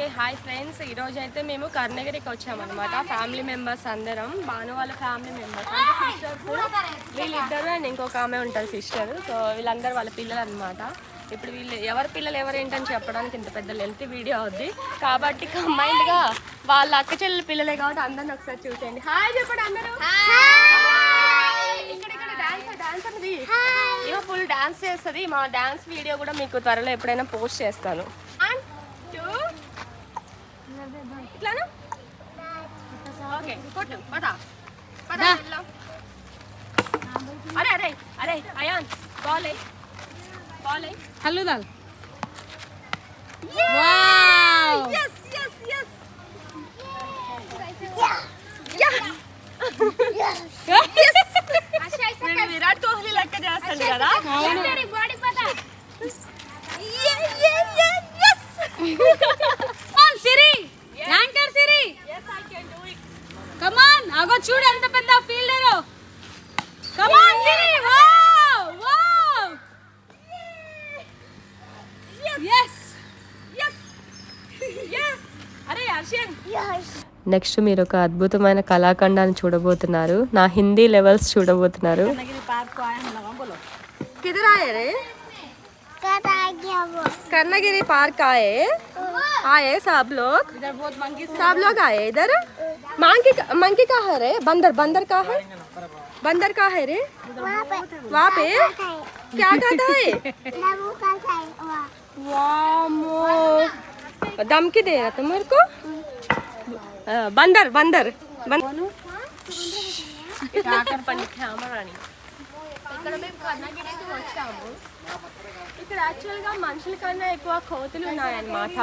Okay hi friends, ఈరోజు అయితే మేము కర్ణగిరికి వచ్చామన్నమాట. ఫ్యామిలీ మెంబర్స్ అందరం, భాను వాళ్ళ ఫ్యామిలీ మెంబర్స్ అంటే సిస్టర్స్, వీళ్ళిద్దరు అండ్ ఇంకొక ఆమె ఉంటుంది సిస్టర్. సో వీళ్ళందరూ వాళ్ళ పిల్లలు అనమాట. ఇప్పుడు వీళ్ళు ఎవరి పిల్లలు ఎవరేంటని చెప్పడానికి ఇంత పెద్ద లెంత్ వీడియో అవుద్ది కాబట్టి కంబైన్డ్గా వాళ్ళ అక్క చెల్లెల పిల్లలే కాబట్టి అందరిని ఒకసారి చూసేయండి. హాయ్ చెప్పండి అందరూ. ఇక్కడ డాన్స్ అనేది ఇవో ఫుల్ డాన్స్ చేస్తుంది. మా డాన్స్ వీడియో కూడా మీకు త్వరలో ఎప్పుడైనా పోస్ట్ చేస్తాను. ఇట్లాను ఓకే కొట్టు పద పద. అరే అరే అరే అయాన్ బాల్ బాల్ హలో దాల్. yes yes yes వీడు విరాట్ కోహ్లీ లెక్క చేస్తాడు కదా. Siri anchor Siri come on అగో చూడు ఎంత పెద్ద fielder. Come on Siri. Wow wow yes yes yes అరే అర్షియన్. నెక్స్ట్ మీరు ఒక అద్భుతమైన కళాఖండాన్ని చూడబోతున్నారు. నా హిందీ లెవెల్స్ చూడబోతున్నారు. किधर आए रे? कर्णगिरी पार्क आए सब लोग. इधर बहुत मंकी सब लोग आए इधर. मंकी का है रे? बंदर का है? बंदर का है रे? वहाँ पे क्या खाता है? वामो धमकी दे रहा था मेरे को. बंदर बंदर ఇక్కడ మేము కర్ణగిరికి వచ్చాము. ఇక్కడ యాక్చువల్గా మనుషుల కన్నా ఎక్కువ కోతులు ఉన్నాయన్నమాట.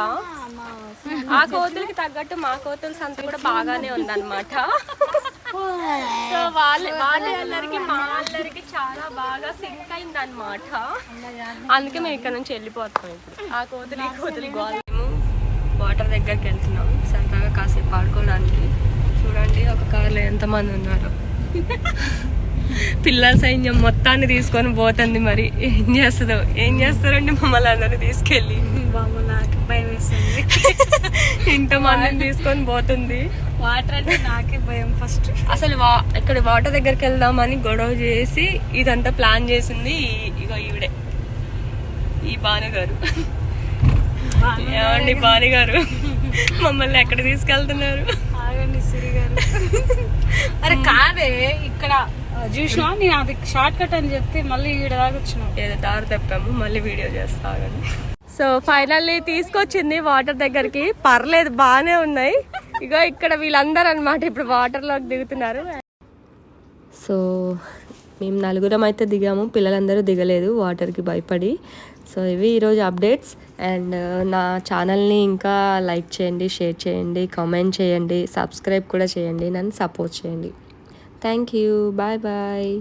ఆ కోతులకి తగ్గట్టు మా కోతుల సంత కూడా బాగానే ఉందన్నమాట. సో వాళ్ళందరికి మా అందరికి చాలా బాగా సింక్ అయిందన్నమాట. అందుకే మేము ఇక్కడ నుంచి వెళ్ళిపోతాం. ఇప్పుడు ఆ కోతులు ఈ కోతులు మేము వాటర్ దగ్గరికి వెళ్తున్నాం సరదాగా కాసేపు ఆడుకోవడానికి. చూడండి ఒక కార్లో ఎంతమంది ఉన్నారు. పిల్లల సైన్యం మొత్తాన్ని తీసుకొని పోతుంది. మరి ఏం చేస్తారండి మమ్మల్ని అందరినీ తీసుకెళ్ళి. నాకు భయం వేస్తుంది. ఇంతమందిని తీసుకొని పోతుంది. వాటర్ అంటే నాకే భయం ఫస్ట్. అసలు ఇక్కడ వాటర్ దగ్గరికి వెళ్దామని గొడవ చేసి ఇదంతా ప్లాన్ చేసింది ఇగో ఈవిడే, ఈ భానుగారు. ఏమండి భానుగారు మమ్మల్ని ఎక్కడ తీసుకెళ్తున్నారు? ఆగండి సిరి గారు. అరే కాదే ఇక్కడ చూసినా నేను అది షార్ట్ కట్ అని చెప్తే మళ్ళీ ఈడ దాకా వచ్చినాం. ఏదో దారి తప్పాము, మళ్ళీ వీడియో చేస్తాగండి. సో ఫైనల్లీ తీసుకొచ్చింది వాటర్ దగ్గరికి. పర్లేదు బాగానే ఉన్నాయి. ఇగో ఇక్కడ వీళ్ళందరూ అనమాట ఇప్పుడు వాటర్లోకి దిగుతున్నారు. సో మేము నలుగురం అయితే దిగాము, పిల్లలందరూ దిగలేదు వాటర్కి భయపడి. సో ఇవి ఈరోజు అప్డేట్స్. అండ్ నా ఛానల్ని ఇంకా లైక్ చేయండి, షేర్ చేయండి, కామెంట్ చేయండి, సబ్స్క్రైబ్ కూడా చేయండి, నన్ను సపోర్ట్ చేయండి. Thank you. Bye bye.